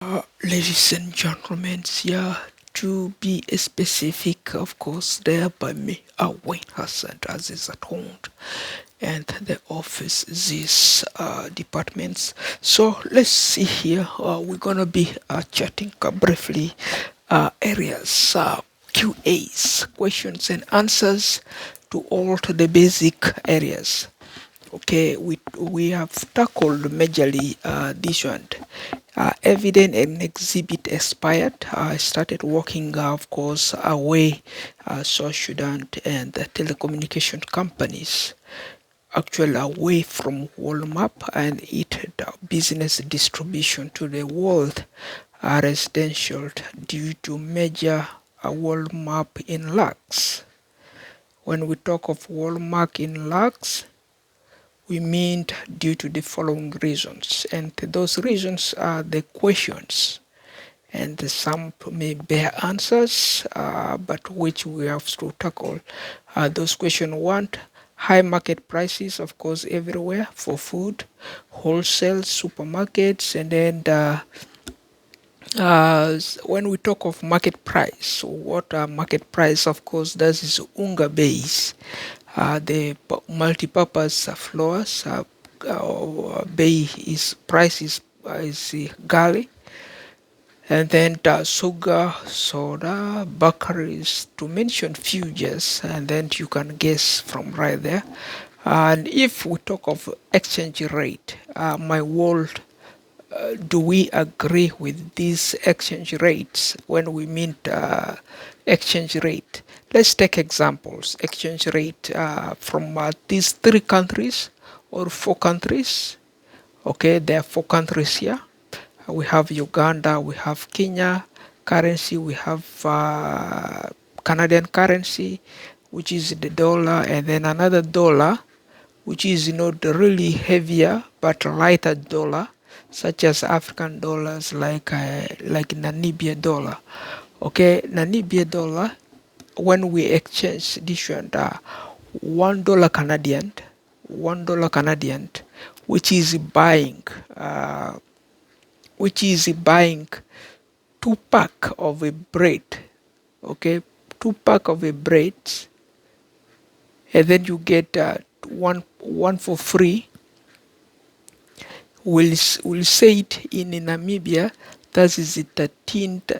Ladies and gentlemen, yeah, to be specific, of course, there by me, Wayne Hassan, as is at home, and the office, these departments. So let's see here. We're gonna be chatting briefly areas, QAs, questions and answers to all to the basic areas. Okay, we have tackled majorly this one. Evidence and exhibit expired. I started working, of course, away social and the telecommunication companies, actually away from Walmart and it business distribution to the world residential due to major Walmart in lags. When we talk of Walmart in lags, we mean due to the following reasons, and those reasons are the questions, and some may bear answers, but which we have to tackle. Those questions want high market prices, of course, everywhere for food, wholesale, supermarkets, and then when we talk of market price, so what are market price? Of course, that is UNGA base. The multi-purpose floors, BEYI is price is GALI, and then sugar, soda, bakeries, to mention few just, and then you can guess from right there. And if we talk of exchange rate, my world, do we agree with these exchange rates when we mean exchange rate? Let's take examples. Exchange rate from these three countries or four countries. Okay, there are four countries here. We have Uganda, we have Kenya currency, we have Canadian currency, which is the dollar, and then another dollar, which is not really heavier but lighter dollar, such as African dollars like Namibia dollar. Okay, Namibia dollar, when we exchange this one, $1 Canadian, $1 Canadian, which is buying uh, which is buying 2 pack of a bread. Okay, 2 pack of a bread, and then you get one for free. We'll say it in Namibia, that is the 13th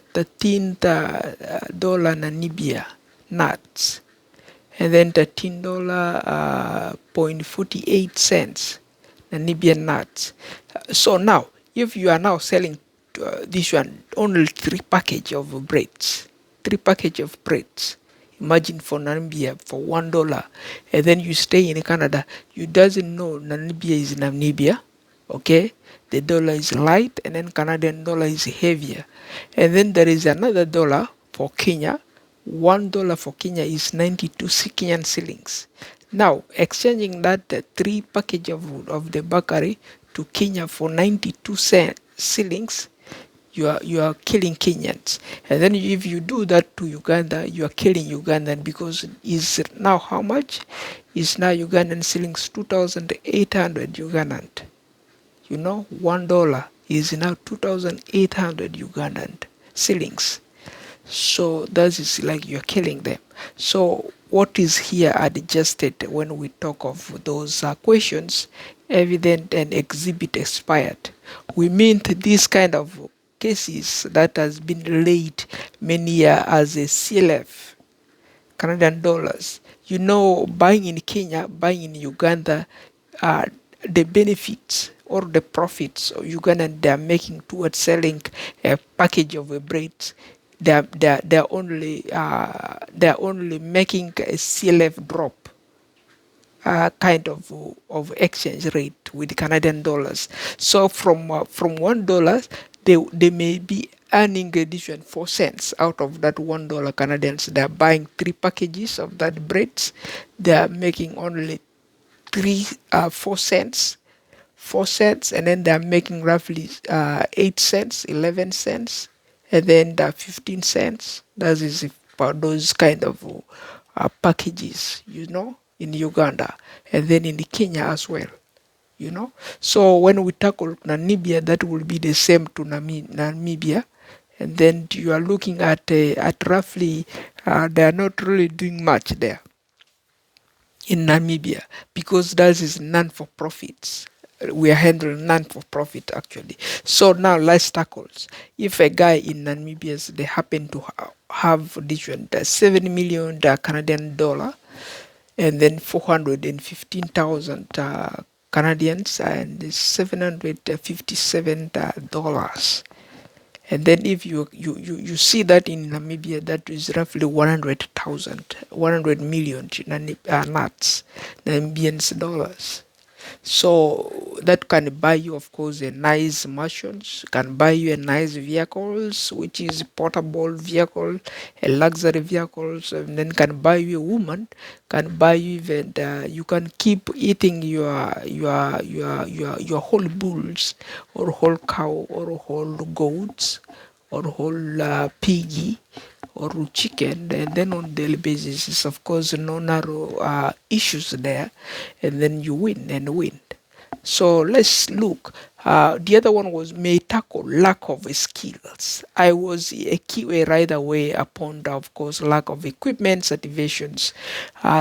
dollar Namibia nuts, and then $13 point 48 cents Namibian nuts. So now, if you are now selling this one only 3 package of breads, 3 package of breads. Imagine for Namibia for $1, and then you stay in Canada. You doesn't know Namibia is Namibia. Okay, the dollar is light, and then Canadian dollar is heavier, and then there is another dollar for Kenya. $1 for Kenya is 92 Kenyan shillings. Now exchanging that 3 package of the bakery to Kenya for 92 shillings, you are killing Kenyans. And then if you do that to Uganda, you are killing Ugandan, because is now how much? Is now Ugandan shillings 2,800 Ugandan. You know, $1 is now 2,800 Ugandan shillings. So that is like you're killing them. So what is here adjusted when we talk of those questions, evident and exhibit expired? We mean this kind of cases that has been laid many years as a CLF, Canadian dollars. You know, buying in Kenya, buying in Uganda, the benefits or the profits of Ugandan they are making towards selling a package of a bread, they're only making a CLF drop kind of exchange rate with Canadian dollars. So from $1, they may be earning addition 4 cents out of that $1 Canadians. They are buying 3 packages of that breads. They are making only 4 cents, 4 cents, and then they are making roughly 8 cents, 11 cents, and then 15 cents. That is for those kind of packages, in Uganda, and then in Kenya as well. you know. So when we tackle Namibia, that will be the same to Namibia. And then you are looking at roughly, they are not really doing much there in Namibia, because that is non-for-profits. We are handling non-for-profit actually. So now let's tackle. If a guy in Namibia, they happen to have this one, 7 million Canadian dollar, and then 415,000 Canadians, and 757 dollars. And then if you see that in Namibia, that is roughly 100,000, 100 million NATs, Namibian dollars. So that can buy you, of course, a nice mansions, can buy you a nice vehicles, which is portable vehicle, a luxury vehicles, and then can buy you a woman, can buy you even, you can keep eating your whole bulls, or whole cow, or whole goats, or whole piggy, or chicken, and then on daily basis is, of course, no narrow issues there, and then you win and win. So let's look. The other one was may tackle lack of skills. I was a QA right away upon the, of course, lack of equipment activations,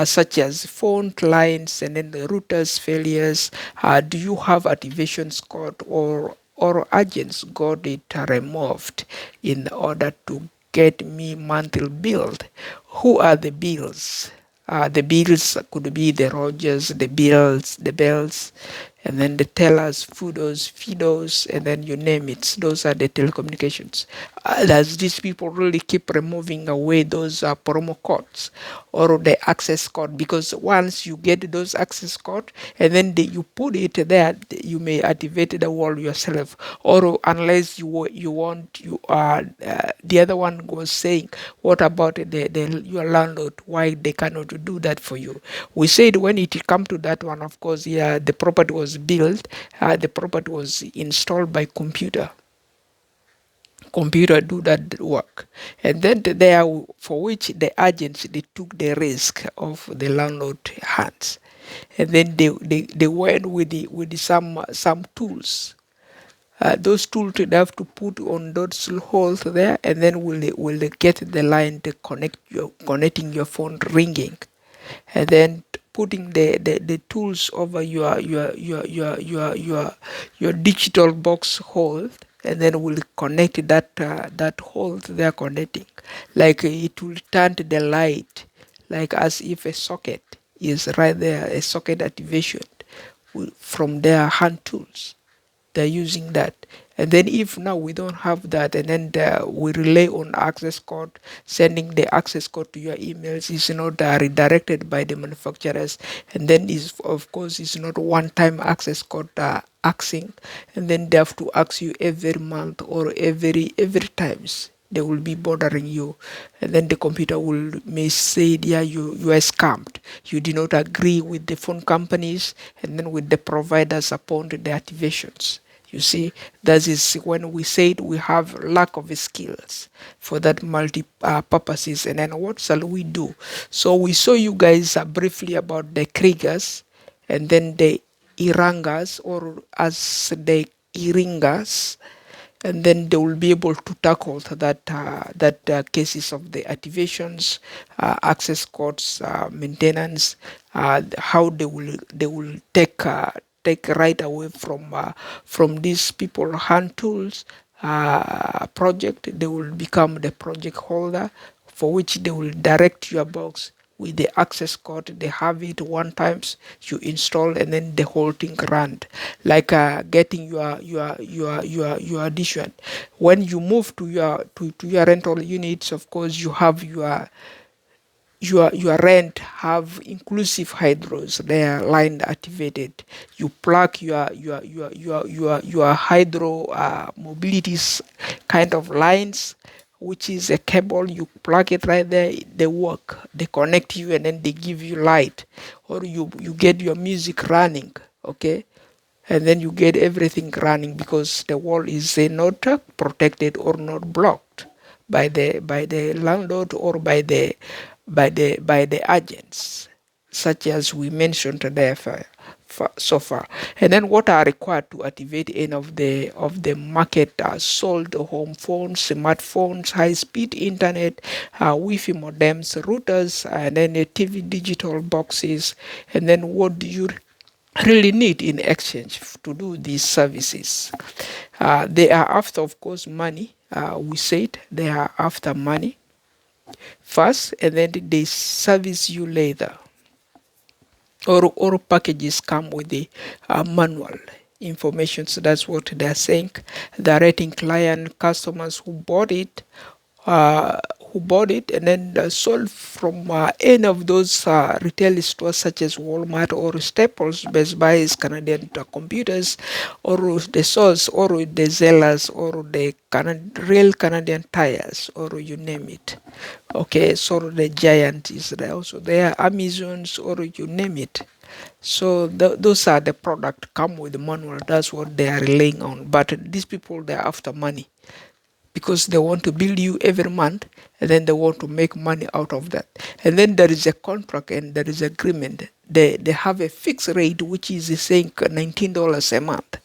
such as phone lines and then the routers failures. Do you have activations code, or agents got it removed in order to get me monthly billed? Who are the bills? The bills could be the Rogers, the bills, the bells, and then the tellers, Fudos, Fidos, and then you name it. Those are the telecommunications. Does these people really keep removing away those promo codes or the access code? Because once you get those access code and then you put it there, you may activate the wall yourself. Or unless you want, the other one was saying, what about your landlord? Why they cannot do that for you? We said when it come to that one, of course, yeah, the property was built, the property was installed by computer do that work, and then there, for which the agents, they took the risk of the landlord hands, and then they went with some tools. Those tools they have to put on those holes there, and then will they get the line to connecting your phone ringing, and then putting the tools over your digital box hole, and then will connect that hole they are connecting, like it will turn to the light, like as if a socket is right there, a socket activation from their hand tools. They're using that. And then if now we don't have that, and then we rely on access code, sending the access code to your emails is not redirected by the manufacturers, and then is, of course, is not one-time access code asking, and then they have to ask you every month or every times. They will be bothering you, and then the computer may say, yeah, you are scammed, you did not agree with the phone companies and then with the providers upon the activations. You see, that is when we said we have lack of skills for that multi purposes. And then what shall we do? So we saw you guys briefly about the Kriegers, and then the Irangas, or as the Iringas, and then they will be able to tackle that cases of the activations, access codes, maintenance, how they will take right away from these people hand tools project. They will become the project holder, for which they will direct your box with the access code. They have it one times, you install, and then the whole thing run, like getting your addition. When you move to your rental units, of course, you have your rent have inclusive hydros, they are line activated. You plug your hydro mobilities kind of lines, which is a cable. You plug it right there, they work, they connect you, and then they give you light, or you get your music running, okay, and then you get everything running, because the wall is not protected or not blocked by the landlord, or by the agents, such as we mentioned there so far. And then what are required to activate any of the market sold home phones, smartphones, high-speed internet, Wi-Fi modems, routers, and then TV digital boxes. And then what do you really need in exchange to do these services? They are after, of course, money. We said they are after money first, and then they service you later. Or packages come with the manual information. So that's what they're saying. They're rating client customers uh, who bought it and then sold from any of those retail stores such as Walmart or Staples, Best Buy's, Canadian Computers, or the source, or the Zellers, or the real Canadian Tires, or you name it. Okay, so the Giant is there also. There are Amazons, or you name it. So those are the product come with the manual. That's what they are relying on. But these people, they're after money because they want to bill you every month, and then they want to make money out of that. And then there is a contract and there is agreement. They have a fixed rate which is saying $19 a month.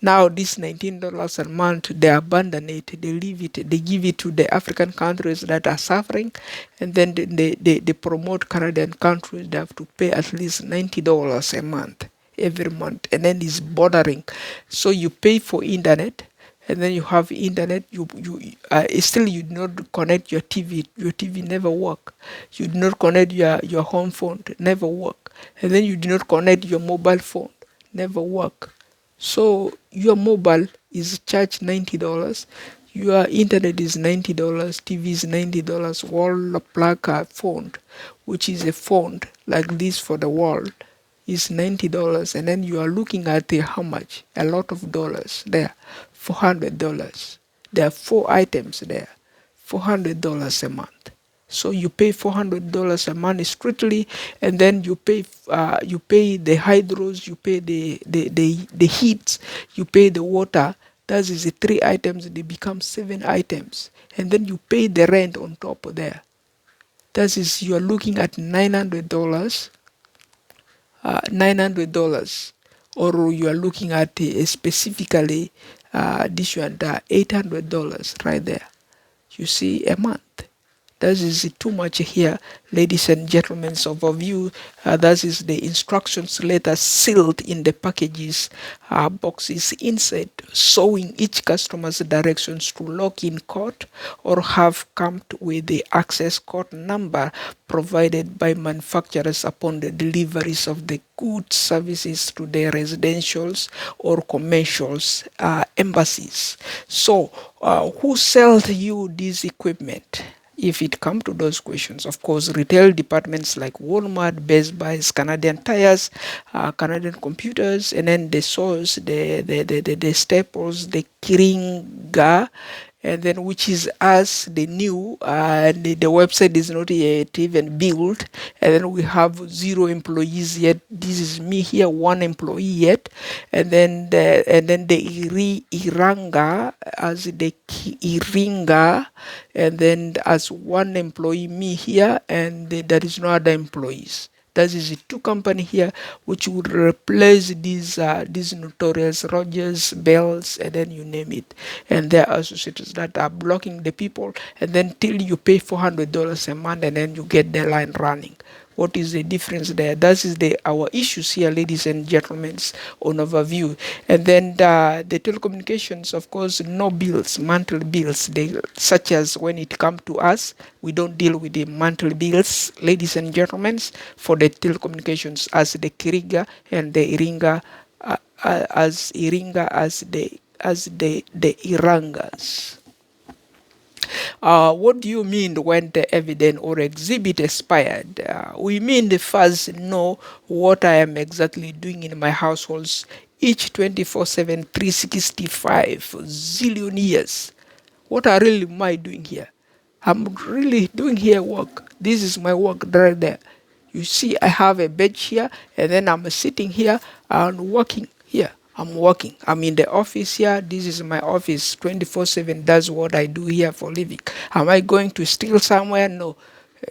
Now this $19 a month, they abandon it, they leave it, they give it to the African countries that are suffering, and then they promote Canadian countries. They have to pay at least $90 a month every month, and then it's bordering. So you pay for internet, and then you have internet. Still you do not connect your TV. Your TV never work. You do not connect your home phone, never work, and then you do not connect your mobile phone, never work. So your mobile is charged $90, your internet is $90, TV is $90, wall plug phone, which is a phone like this for the wall, is $90, and then you are looking at how much? A lot of dollars there, $400. There are 4 items there, $400 a month. So you pay $400 a month strictly, and then you pay the hydros, you pay the heat, you pay the water. That is the 3 items. They become 7 items, and then you pay the rent on top of there. That is, you are looking at $900, $900, or you are looking at specifically this one, $800 right there. You see, a month. That is too much here, ladies and gentlemen. Overview. That is the instructions letter sealed in the packages boxes inside, showing each customer's directions to log in code or have come with the access code number provided by manufacturers upon the deliveries of the goods services to the residentials or commercials embassies. So who sells you this equipment? If it comes to those questions, of course, retail departments like Walmart, Best Buy, Canadian Tires, Canadian Computers, and then the source, the Staples, the Kiringa, and then which is us, the new, the website is not yet even built, and then we have 0 employees yet. This is me here, 1 employee yet, and then the Iranga as the Iringa, and then as 1 employee me here, and there is no other employees. That is 2 company here which would replace these notorious Rogers, Bells, and then you name it, and their associates that are blocking the people, and then till you pay $400 a month, and then you get the line running. What is the difference there? That is our issues here, ladies and gentlemen, on overview. And then the telecommunications, of course, no bills, monthly bills, such as when it comes to us, we don't deal with the monthly bills, ladies and gentlemen, for the telecommunications as the Kiriga and the Iringa, as the Irangas. What do you mean when the evidence or exhibit expired? We mean the first know what I am exactly doing in my households each 24/7, 365 zillion years. What really am I doing here? I'm really doing here work. This is my work right there. You see, I have a bench here, and then I'm sitting here and working here. I'm working. I'm in the office here. This is my office 24/7. That's what I do here for living. Am I going to steal somewhere? No.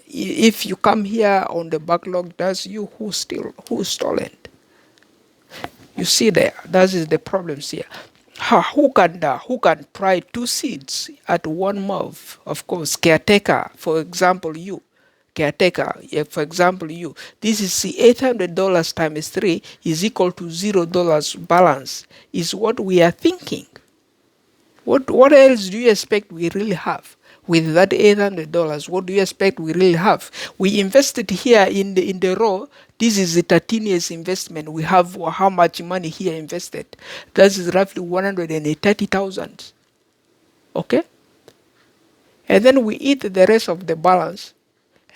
If you come here on the backlog, that's you who steal, who stolen. You see there, that is the problems here. Who can try two seeds at one mouth? Of course, caretaker, for example, you. Caretaker, for example, you. This is $800 times 3 is equal to $0 balance, is what we are thinking. What else do you expect we really have? With that $800, what do you expect we really have? We invested here in the row. This is a 13 years investment. We have how much money here invested? That is roughly 130,000. Okay? And then we eat the rest of the balance.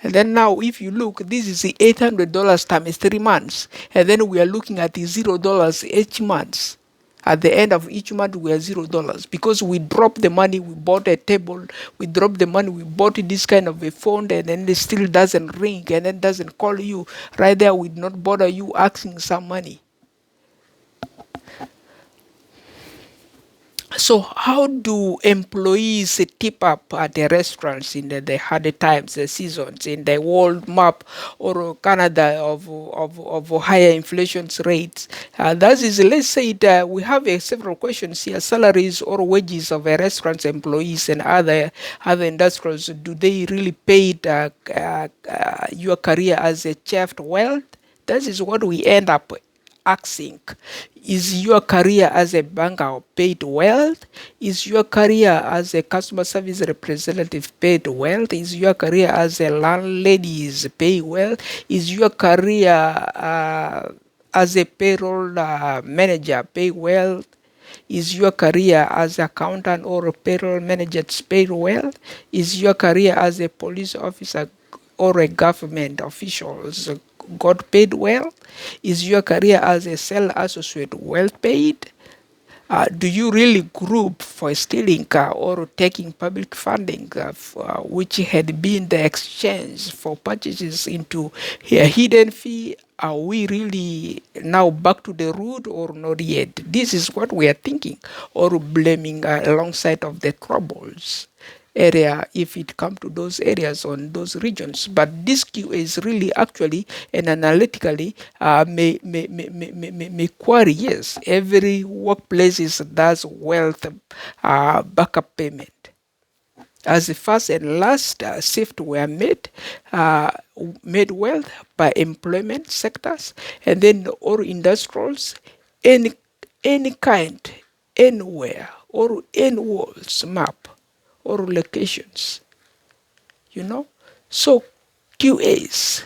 And then now if you look, this is the $800 times 3 months. And then we are looking at the $0 each month. At the end of each month, we are $0 because we drop the money, we bought a table, we drop the money, we bought this kind of a phone, and then it still doesn't ring, and then doesn't call you. Right there, we not bother you asking some money. So how do employees tip up at the restaurants in the hard times, the seasons, in the world map or Canada of higher inflation rates? That is, let's say we have several questions here. Salaries or wages of restaurants employees and other industrials, do they really pay your career as a chef well? That is what we end up asking. Is your career as a banker paid well? Is your career as a customer service representative paid well? Is your career as a landlady is paid well? Is your career as a payroll manager paid well? Is your career as accountant or a payroll manager paid well? Is your career as a police officer or a government official got paid well? Is your career as a sales associate well paid? Do you really group for stealing or taking public funding which had been the exchange for purchases into a hidden fee? Are we really now back to the root or not yet? This is what we are thinking or blaming alongside of the troubles area if it comes to those areas on those regions. But this QA is really actually and analytically may query, yes, every workplace does wealth backup payment. As the first and last shift were made wealth by employment sectors, and then or industrials, any kind, anywhere, or any walls map or locations, So QAs,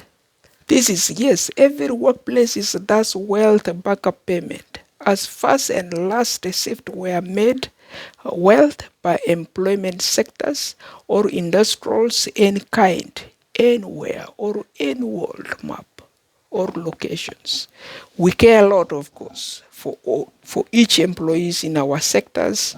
this is, yes, every workplace does wealth backup payment. As first and last shift were made wealth by employment sectors or industrials in kind, anywhere or any world map or locations. We care a lot, of course, for each employees in our sectors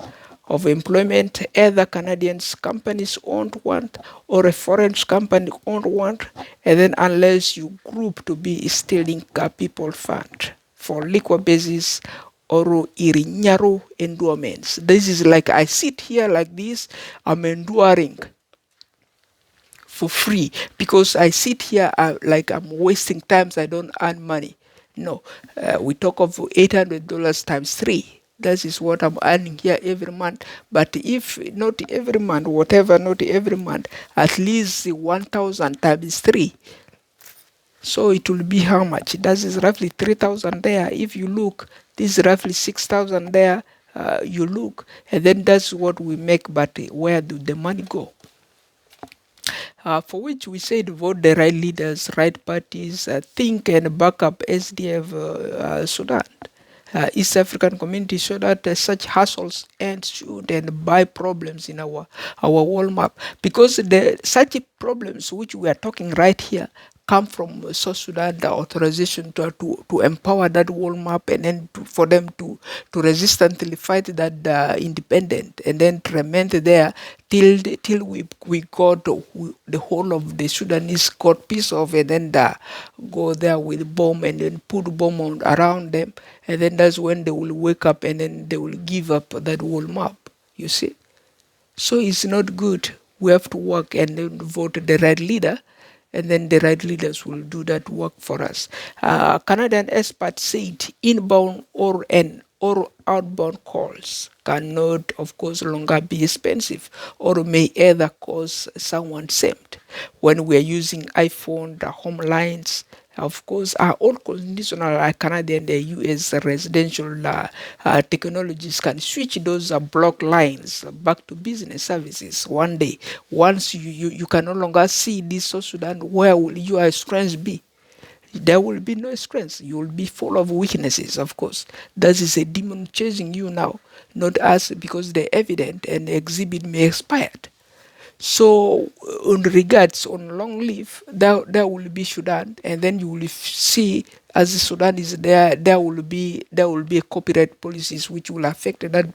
of employment, either Canadians companies owned one or a foreign company owned one, and then unless you group to be stealing people fund for liquor basis or irinyaro endowments. This is like I sit here like this, I'm enduring for free because I sit here like I'm wasting times, I don't earn money. No, we talk of $800 times 3. That is what I'm earning here every month. But if not every month, whatever, not every month, at least 1,000 times 3. So it will be how much? That is roughly 3,000 there. If you look, this is roughly 6,000 there. You look, and then that's what we make. But where do the money go? For which we said vote the right leaders, right parties, think and back up SDF Sudan. East African community so that such hassles end soon and buy problems in our world map, because such problems which we are talking right here come from South Sudan, the authorization to empower that world map, and then for them to resistantly fight that independent, and then to remain there till we got the whole of the Sudanese got peace of, and then go there with bomb and then put bomb around them, and then that's when they will wake up and then they will give up that world map. You see, so it's not good. We have to work and then vote the right leader, and then the right leaders will do that work for us. Canadian experts said inbound or outbound calls cannot, of course, longer be expensive or may either cause someone saved. When we are using iPhone, the home lines, of course, all conditional Canadian, the US residential technologies can switch those block lines back to business services one day. Once you can no longer see this South Sudan, where will your strength be? There will be no strength. You will be full of weaknesses, of course. That is a demon chasing you now, not us, because the evidence and the exhibit may expire. So, on regards on long leave, there will be Sudan, and then you will see as Sudan is there, there will be a copyright policies which will affect that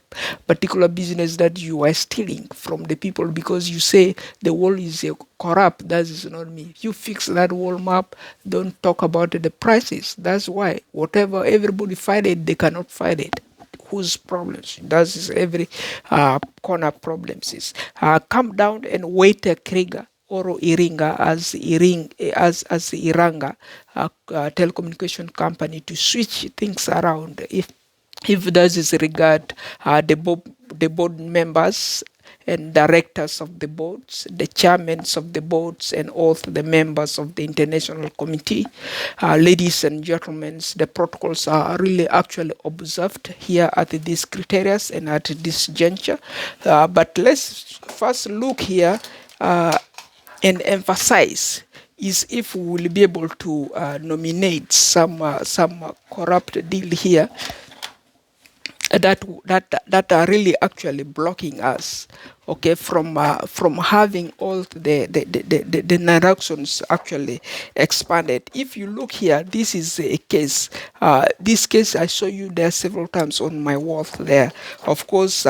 particular business that you are stealing from the people, because you say the world is corrupt. That is not me. If you fix that world map, don't talk about the prices. That's why whatever everybody fight it, they cannot fight it. Whose problems? That is every corner problems is. Come down and wait a Kriga or Iringa as Iranga telecommunication company to switch things around. If that is regard the board members and directors of the boards, the chairmen of the boards, and also the members of the international committee. Ladies and gentlemen, the protocols are really actually observed here at these criteria and at this juncture. But let's first look here and emphasize is if we will be able to nominate some corrupt deal here that are really actually blocking us, okay, from having all the narrations actually expanded. If you look here, this is a case. This case I show you there several times on my wall there. Of course,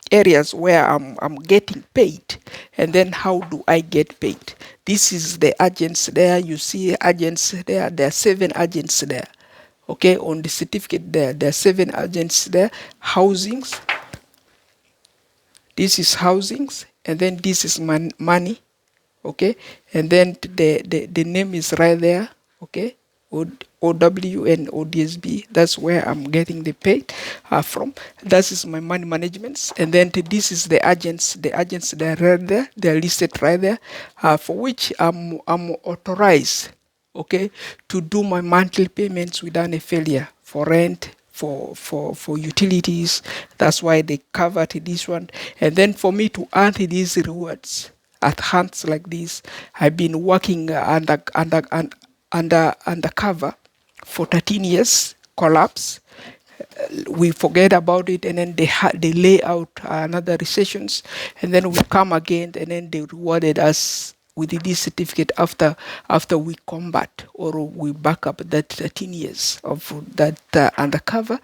areas where I'm getting paid, and then how do I get paid? This is the agents there. You see agents there. There are 7 agents there. Okay, on the certificate there are 7 agents there. Housings. This is housings, and then this is money. Okay, and then the name is right there. Okay, OW and ODSB. That's where I'm getting the pay from. That is my money management, and then this is the agents. The agents they are right there. They are listed right there, for which I'm authorized, okay, to do my monthly payments without a failure for rent, for utilities. That's why they covered this one. And then for me to earn these rewards at hands like this, I've been working undercover for 13 years. Collapse. We forget about it, and then they lay out another recessions, and then we come again, and then they rewarded us with this certificate after we combat or we back up that 13 years of that undercover,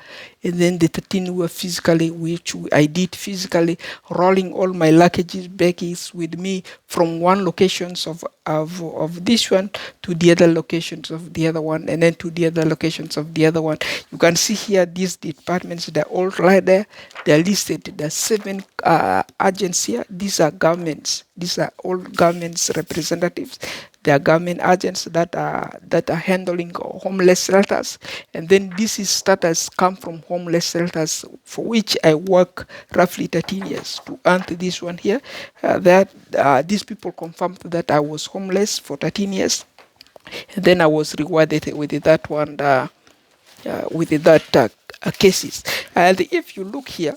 and then the 13 were physically, which I did physically, rolling all my luggages, baggies with me from one locations of this one to the other locations of the other one, and then to the other locations of the other one. You can see here these departments, they're all right there. They're listed. There are 7 agents here. These are governments. These are all governments representatives. They are government agents that are handling homeless shelters, and then this is status come from homeless shelters, for which I work roughly 13 years to earn this one here. These people confirmed that I was homeless for 13 years, and then I was rewarded with that one, cases. And if you look here,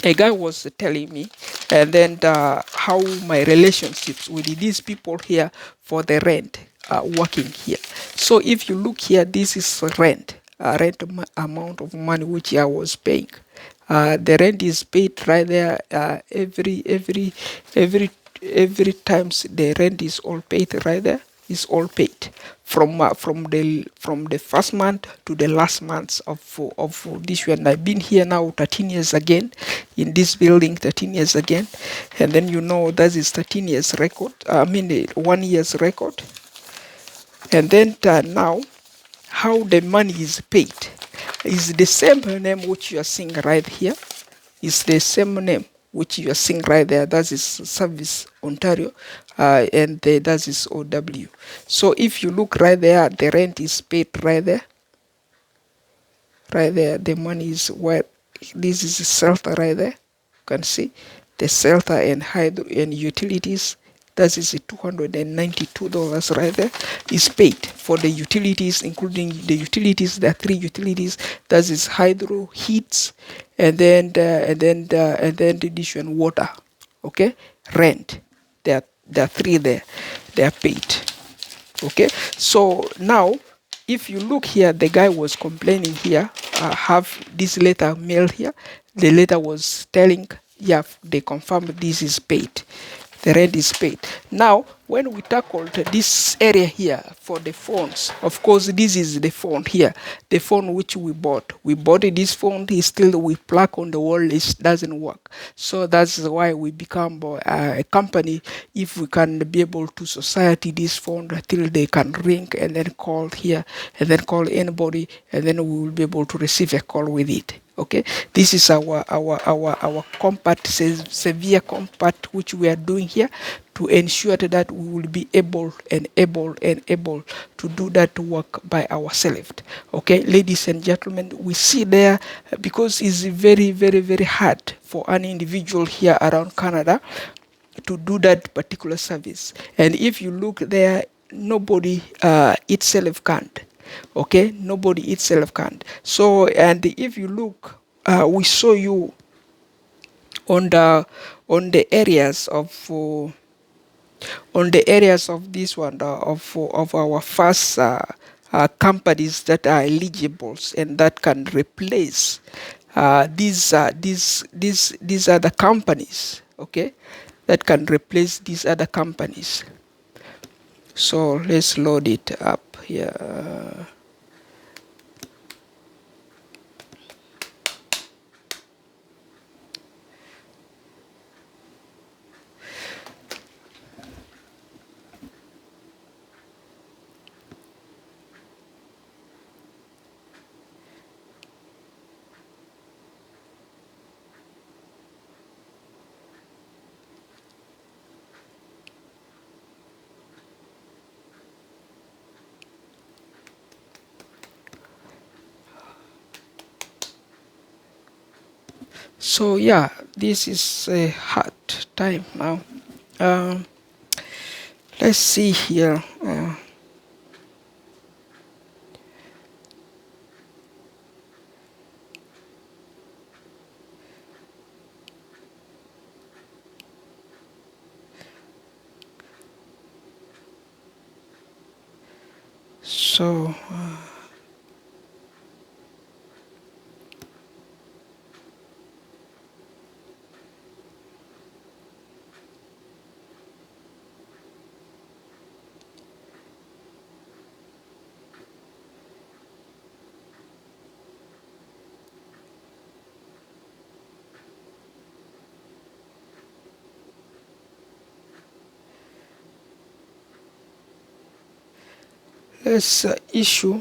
a guy was telling me, and then how my relationships with these people here for the rent working here. So if you look here, this is rent amount of money which I was paying. The rent is paid right there. Every times the rent is all paid right there. Is all paid from the first month to the last month of this year. And I've been here now 13 years again in this building, 13 years again, and then that is 13 years record. 1 year's record, and then now how the money is paid is the same name which you are seeing right here. Is the same name which you are seeing right there. That is Service Ontario, and that is OW. So if you look right there, the rent is paid right there. Right there, the money is where this is the shelter right there. You can see the shelter and hydro and utilities. That is $292 right there is paid for the utilities, including the utilities. There are 3 utilities. That is hydro, heats, and then the dish and water. Okay, rent. There are 3 there. They are paid. Okay, so now if you look here, the guy was complaining here. Have this letter mail here. The letter was telling, yeah, they confirmed this is paid. The rent is paid. Now, when we tackled this area here for the phones, of course, this is the phone here, the phone which we bought. We bought this phone, is still we plug on the wall, it doesn't work. So that's why we become a company. If we can be able to society this phone till they can ring and then call here and then call anybody, and then we will be able to receive a call with it. Okay, this is our compact, severe compact, which we are doing here to ensure that we will be able to do that work by ourselves. Okay, ladies and gentlemen, we see there, because it's very hard for an individual here around Canada to do that particular service. And if you look there, nobody itself can't. Okay, nobody itself can't. So, and if you look, we show you on the areas of this one, of our first companies that are eligible and that can replace these are the companies. Okay, that can replace these other companies. So let's load it up here. So yeah, this is a hard time now. Um, let's see here. So let's issue.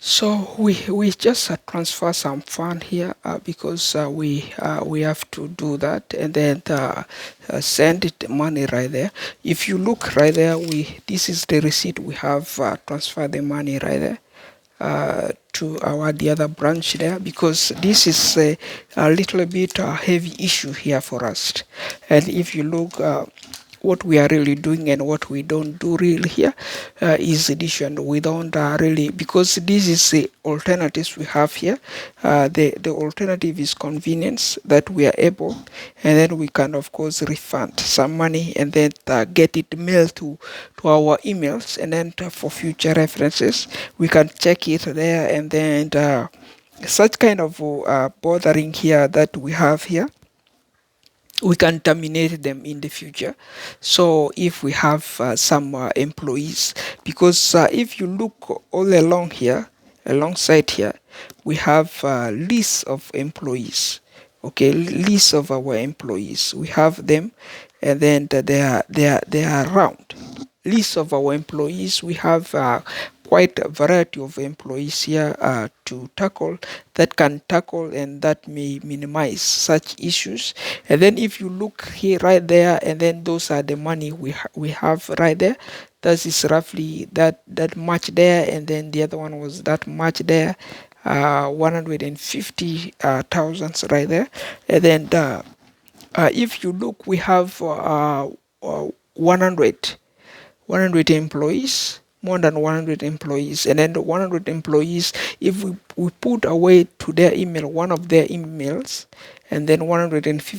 So we just transfer some fund here because we have to do that, and then send it money right there. If you look right there, this is the receipt we have transfer the money right there to the other branch there, because this is a little bit heavy issue here for us. And if you look what we are really doing and what we don't do really here is addition. We don't really, because this is the alternatives we have here. The alternative is convenience, that we are able, and then we can of course refund some money and then get it mailed to our emails, and then for future references we can check it there, and then such kind of bothering here that we have here, we can terminate them in the future. So if we have some employees, because if you look all along here, alongside here, we have lists of employees. Okay, list of our employees. We have them, and then they are around. List of our employees. We have quite a variety of employees here to tackle, that can tackle and that may minimize such issues. And then if you look here right there, and then those are the money we have right there. That is roughly that much there, and then the other one was that much there, 150,000 right there. And then if you look, we have 100 employees, more than 100 employees. And then the 100 employees, if we put away to their email, one of their emails, and then 150